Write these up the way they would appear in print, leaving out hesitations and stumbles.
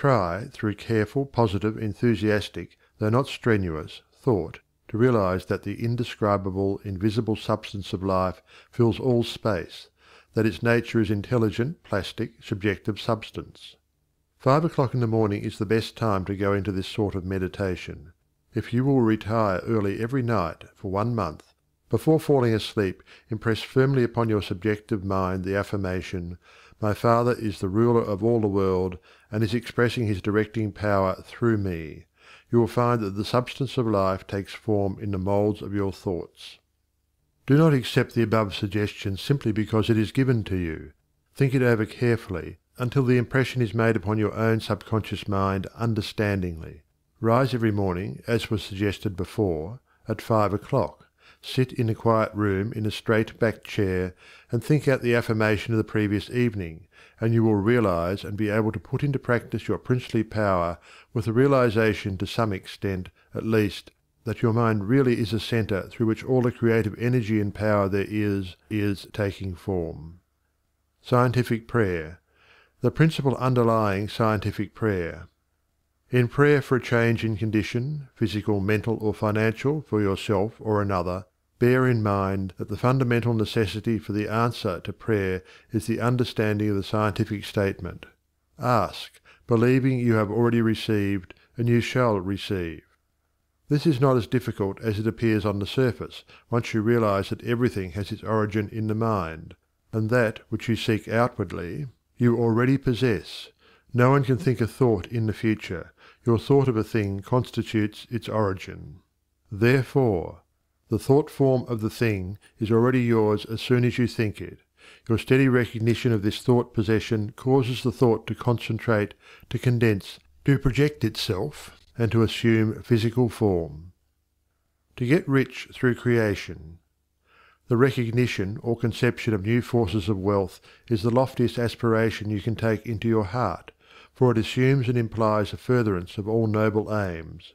try, through careful, positive, enthusiastic, though not strenuous, thought, to realize that the indescribable, invisible substance of life fills all space, that its nature is intelligent, plastic, subjective substance. 5 o'clock in the morning is the best time to go into this sort of meditation. If you will retire early every night for 1 month, before falling asleep impress firmly upon your subjective mind the affirmation, "My Father is the ruler of all the world, and is expressing his directing power through me," you will find that the substance of life takes form in the moulds of your thoughts. Do not accept the above suggestion simply because it is given to you. Think it over carefully until the impression is made upon your own subconscious mind understandingly. Rise every morning, as was suggested before, at 5 o'clock. Sit in a quiet room in a straight-backed chair and think out the affirmation of the previous evening, and you will realize and be able to put into practice your princely power with the realization to some extent, at least, that your mind really is a center through which all the creative energy and power there is taking form. Scientific prayer. The principle underlying scientific prayer. In prayer for a change in condition, physical, mental, or financial, for yourself or another, bear in mind that the fundamental necessity for the answer to prayer is the understanding of the scientific statement. Ask, believing you have already received, and you shall receive. This is not as difficult as it appears on the surface, once you realize that everything has its origin in the mind, and that which you seek outwardly you already possess. No one can think a thought in the future. Your thought of a thing constitutes its origin. Therefore, the thought form of the thing is already yours as soon as you think it. Your steady recognition of this thought possession causes the thought to concentrate, to condense, to project itself, and to assume physical form. To get rich through creation. The recognition or conception of new forces of wealth is the loftiest aspiration you can take into your heart, for it assumes and implies a furtherance of all noble aims.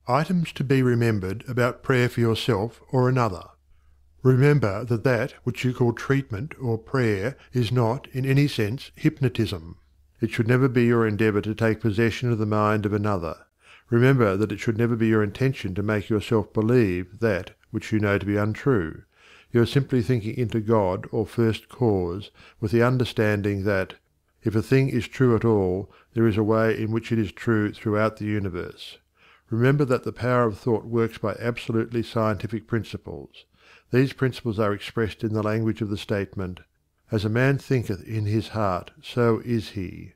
Items to be remembered about prayer for yourself or another. Remember that that which you call treatment or prayer is not, in any sense, hypnotism. It should never be your endeavor to take possession of the mind of another. Remember that it should never be your intention to make yourself believe that which you know to be untrue. You are simply thinking into God or First Cause with the understanding that, if a thing is true at all, there is a way in which it is true throughout the universe. Remember that the power of thought works by absolutely scientific principles. These principles are expressed in the language of the statement, "As a man thinketh in his heart, so is he."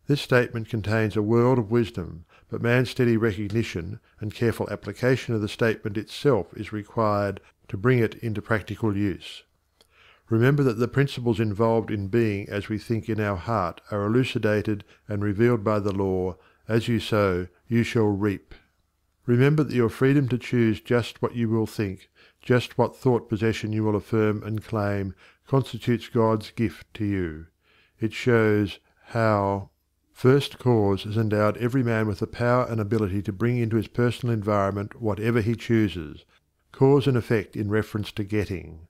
This statement contains a world of wisdom, but man's steady recognition and careful application of the statement itself is required to bring it into practical use. Remember that the principles involved in being as we think in our heart are elucidated and revealed by the law, "As you sow, you shall reap." Remember that your freedom to choose just what you will think, just what thought possession you will affirm and claim, constitutes God's gift to you. It shows how First Cause has endowed every man with the power and ability to bring into his personal environment whatever he chooses, cause and effect in reference to getting.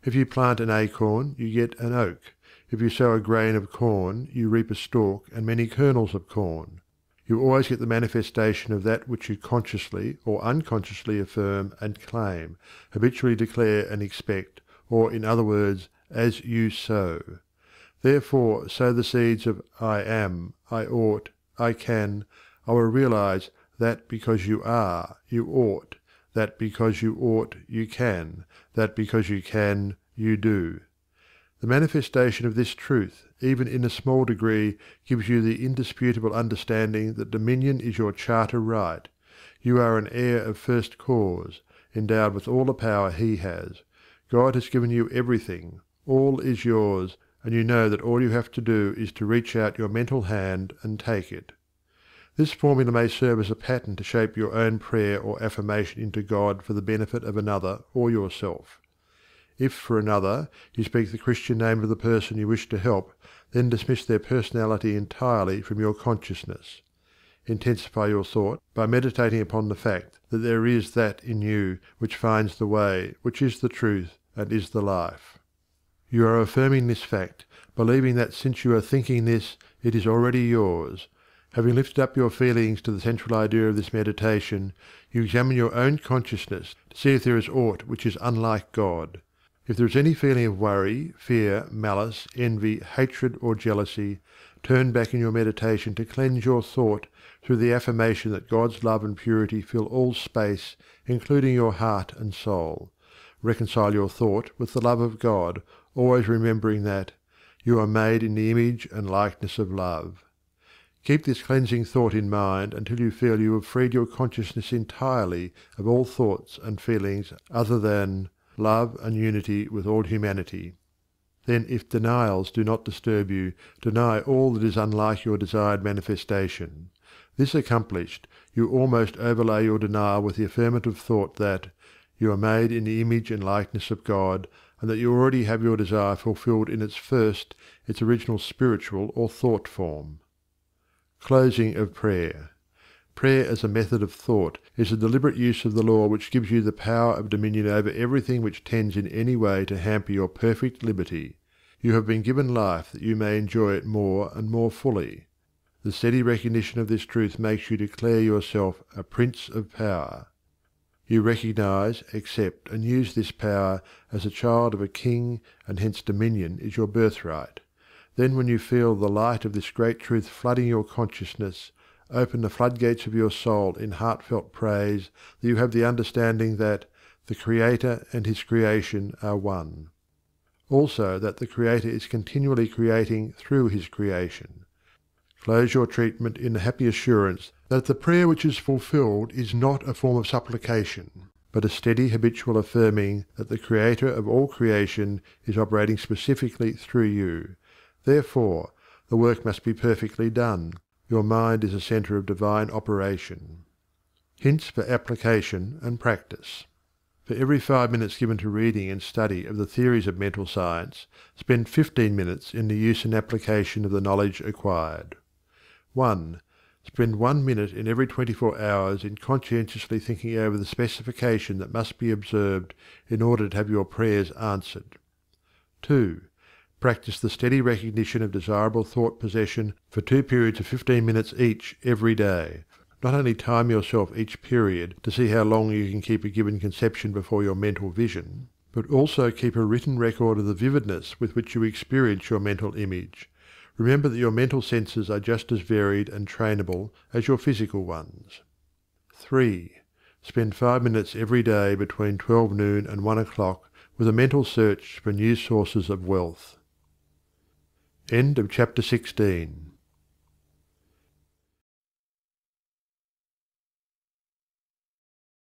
If you plant an acorn, you get an oak. If you sow a grain of corn, you reap a stalk and many kernels of corn. You always get the manifestation of that which you consciously or unconsciously affirm and claim, habitually declare and expect, or in other words, as you sow. Therefore sow the seeds of "I am," "I ought," "I can," "I will realize," that because you are, you ought, that because you ought, you can, that because you can, you do. The manifestation of this truth, even in a small degree, gives you the indisputable understanding that dominion is your charter right. You are an heir of First Cause, endowed with all the power he has. God has given you everything. All is yours, and you know that all you have to do is to reach out your mental hand and take it. This formula may serve as a pattern to shape your own prayer or affirmation into God for the benefit of another or yourself. If, for another, you speak the Christian name of the person you wish to help, then dismiss their personality entirely from your consciousness. Intensify your thought by meditating upon the fact that there is that in you which finds the way, which is the truth, and is the life. You are affirming this fact, believing that since you are thinking this, it is already yours. Having lifted up your feelings to the central idea of this meditation, you examine your own consciousness to see if there is aught which is unlike God. If there is any feeling of worry, fear, malice, envy, hatred, or jealousy, turn back in your meditation to cleanse your thought through the affirmation that God's love and purity fill all space, including your heart and soul. Reconcile your thought with the love of God, always remembering that you are made in the image and likeness of love. Keep this cleansing thought in mind until you feel you have freed your consciousness entirely of all thoughts and feelings other than love and unity with all humanity. Then, if denials do not disturb you, deny all that is unlike your desired manifestation. This accomplished, you almost overlay your denial with the affirmative thought that you are made in the image and likeness of God, and that you already have your desire fulfilled in its original spiritual or thought form. Closing of prayer. Prayer as a method of thought is a deliberate use of the law which gives you the power of dominion over everything which tends in any way to hamper your perfect liberty. You have been given life that you may enjoy it more and more fully. The steady recognition of this truth makes you declare yourself a prince of power. You recognize, accept, and use this power as a child of a king, and hence dominion is your birthright. Then, when you feel the light of this great truth flooding your consciousness, open the floodgates of your soul in heartfelt praise that you have the understanding that the Creator and his creation are one. Also that the Creator is continually creating through his creation. Close your treatment in the happy assurance that the prayer which is fulfilled is not a form of supplication, but a steady habitual affirming that the Creator of all creation is operating specifically through you. Therefore, the work must be perfectly done. Your mind is a center of divine operation. Hints for application and practice. For every 5 minutes given to reading and study of the theories of mental science, spend 15 minutes in the use and application of the knowledge acquired. 1. Spend 1 minute in every 24 hours in conscientiously thinking over the specification that must be observed in order to have your prayers answered. 2. Practice the steady recognition of desirable thought possession for 2 periods of 15 minutes each every day. Not only time yourself each period to see how long you can keep a given conception before your mental vision, but also keep a written record of the vividness with which you experience your mental image. Remember that your mental senses are just as varied and trainable as your physical ones. 3. Spend 5 minutes every day between 12 noon and 1 o'clock with a mental search for new sources of wealth. End of chapter 16.